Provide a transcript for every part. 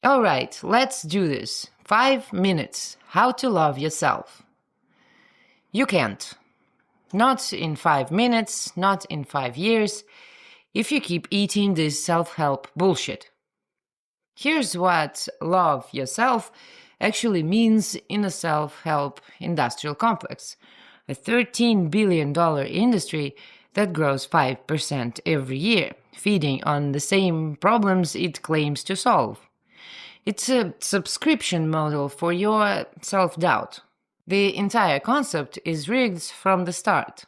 All right, let's do this. 5 minutes. How to love yourself. You can't. Not in 5 minutes, not in 5 years, if you keep eating this self-help bullshit. Here's what love yourself actually means in a self-help industrial complex, a $13 billion industry that grows 5% every year, feeding on the same problems it claims to solve. It's a subscription model for your self-doubt. The entire concept is rigged from the start.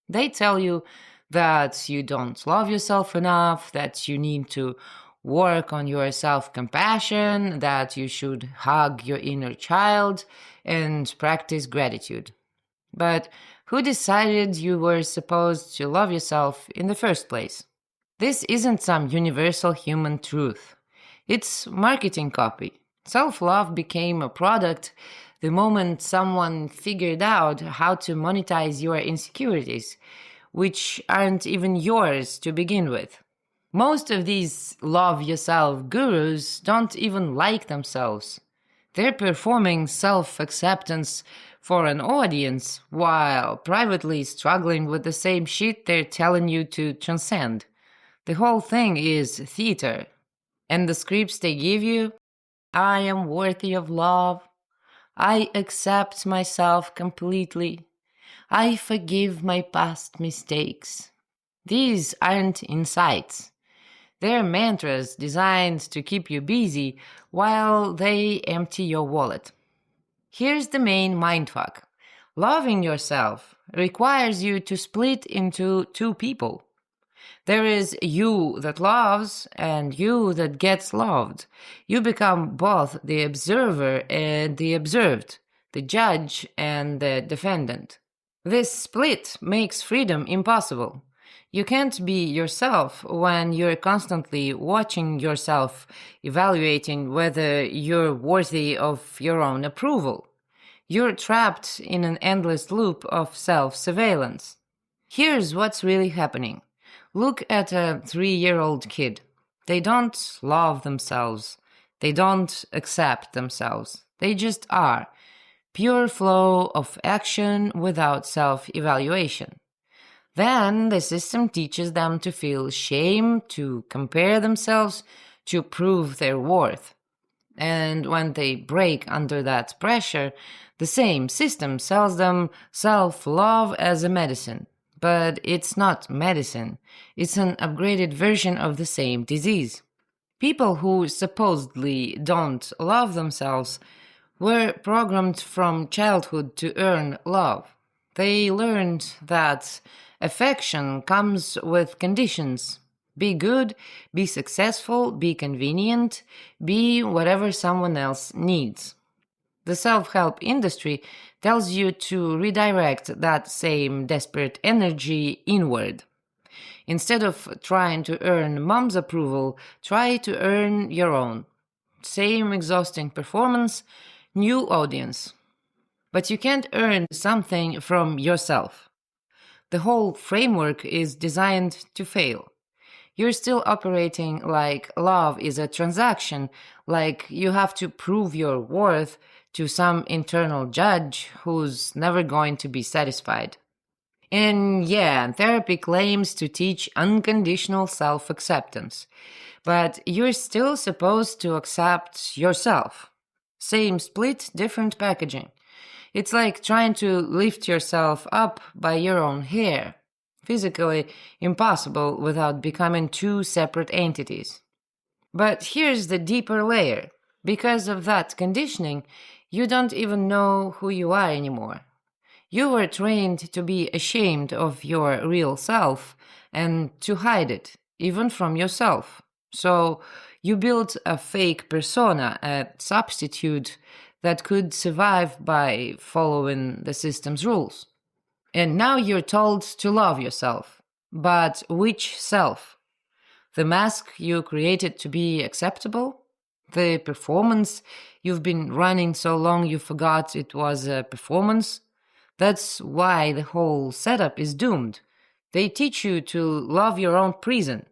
They tell you that you don't love yourself enough, that you need to work on your self-compassion, that you should hug your inner child and practice gratitude. But who decided you were supposed to love yourself in the first place? This isn't some universal human truth. It's marketing copy. Self-love became a product the moment someone figured out how to monetize your insecurities, which aren't even yours to begin with. Most of these love yourself gurus don't even like themselves. They're performing self-acceptance for an audience while privately struggling with the same shit they're telling you to transcend. The whole thing is theater. And the scripts they give you, I am worthy of love. I accept myself completely. I forgive my past mistakes. These aren't insights. They're mantras designed to keep you busy while they empty your wallet. Here's the main mindfuck. Loving yourself requires you to split into two people. There is you that loves and you that gets loved. You become both the observer and the observed, the judge and the defendant. This split makes freedom impossible. You can't be yourself when you're constantly watching yourself, evaluating whether you're worthy of your own approval. You're trapped in an endless loop of self-surveillance. Here's what's really happening. Look at a 3-year-old kid. They don't love themselves. They don't accept themselves. They just are. Pure flow of action without self-evaluation. Then the system teaches them to feel shame, to compare themselves, to prove their worth. And when they break under that pressure, the same system sells them self-love as a medicine. But it's not medicine. It's an upgraded version of the same disease. People who supposedly don't love themselves were programmed from childhood to earn love. They learned that affection comes with conditions. Be good, be successful, be convenient, be whatever someone else needs. The self-help industry tells you to redirect that same desperate energy inward. Instead of trying to earn mom's approval, try to earn your own. Same exhausting performance, new audience. But you can't earn something from yourself. The whole framework is designed to fail. You're still operating like love is a transaction, like you have to prove your worth to some internal judge who's never going to be satisfied. And yeah, therapy claims to teach unconditional self-acceptance, but you're still supposed to accept yourself. Same split, different packaging. It's like trying to lift yourself up by your own hair. Physically impossible without becoming two separate entities. But here's the deeper layer. Because of that conditioning, you don't even know who you are anymore. You were trained to be ashamed of your real self and to hide it, even from yourself. So you built a fake persona, a substitute that could survive by following the system's rules. And now you're told to love yourself. But which self? The mask you created to be acceptable? The performance you've been running so long you forgot it was a performance? That's why the whole setup is doomed. They teach you to love your own prison.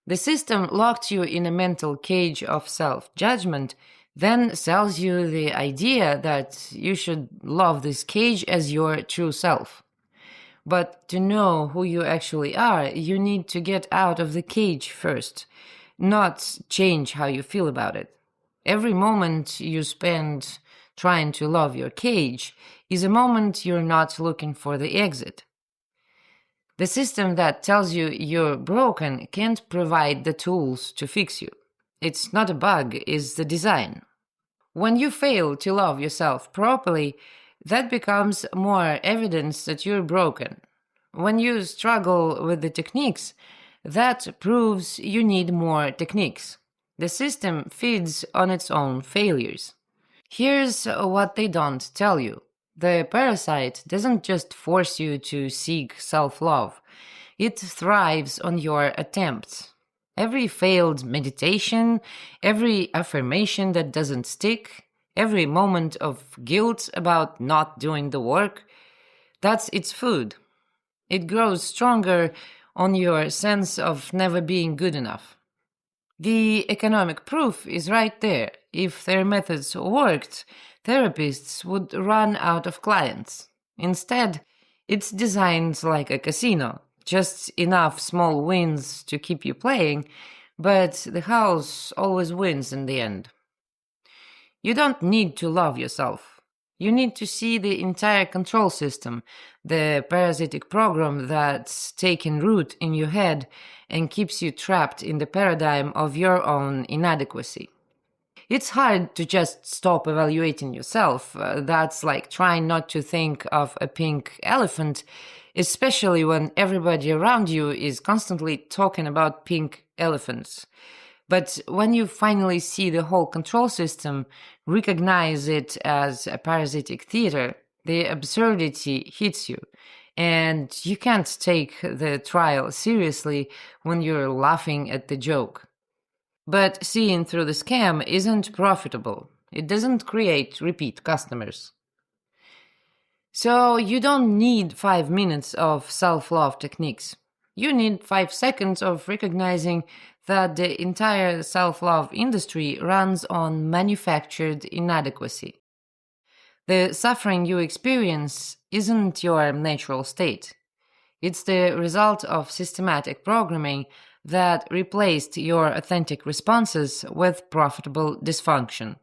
The system locked you in a mental cage of self-judgment, then sells you the idea that you should love this cage as your true self. But to know who you actually are, you need to get out of the cage first, not change how you feel about it. Every moment you spend trying to love your cage is a moment you're not looking for the exit. The system that tells you you're broken can't provide the tools to fix you. It's not a bug, it's the design. When you fail to love yourself properly, that becomes more evidence that you're broken. When you struggle with the techniques, that proves you need more techniques. The system feeds on its own failures. Here's what they don't tell you. The parasite doesn't just force you to seek self-love. It thrives on your attempts. Every failed meditation, every affirmation that doesn't stick, every moment of guilt about not doing the work, that's its food. It grows stronger on your sense of never being good enough. The economic proof is right there. If their methods worked, therapists would run out of clients. Instead, it's designed like a casino, just enough small wins to keep you playing, but the house always wins in the end. You don't need to love yourself. You need to see the entire control system, the parasitic program that's taken root in your head and keeps you trapped in the paradigm of your own inadequacy. It's hard to just stop evaluating yourself. That's like trying not to think of a pink elephant, especially when everybody around you is constantly talking about pink elephants. But when you finally see the whole control system, recognize it as a parasitic theater, the absurdity hits you. And you can't take the trial seriously when you're laughing at the joke. But seeing through the scam isn't profitable. It doesn't create repeat customers. So you don't need 5 minutes of self-love techniques. You need 5 seconds of recognizing that the entire self-love industry runs on manufactured inadequacy. The suffering you experience isn't your natural state. It's the result of systematic programming that replaced your authentic responses with profitable dysfunction.